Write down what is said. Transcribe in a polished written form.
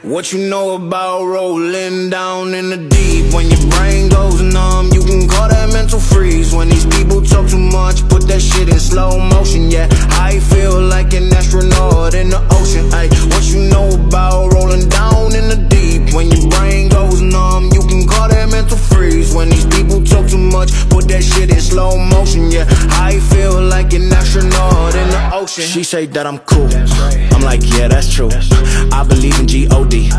What you know about rolling down in the deep? When your brain goes numb, you can call that mental freeze. When these people talk too much, put that shit in slow motion. Yeah, I feel like an astronaut in the ocean. Ay, what you know about rolling down in the deep? When your brain goes numb, you can call that mental freeze. When these people talk too much, put that shit in slow motion. Yeah, I feel like an astronaut in the ocean. She say that I'm cool, I'm like, yeah, that's true. I believe in G.O.D.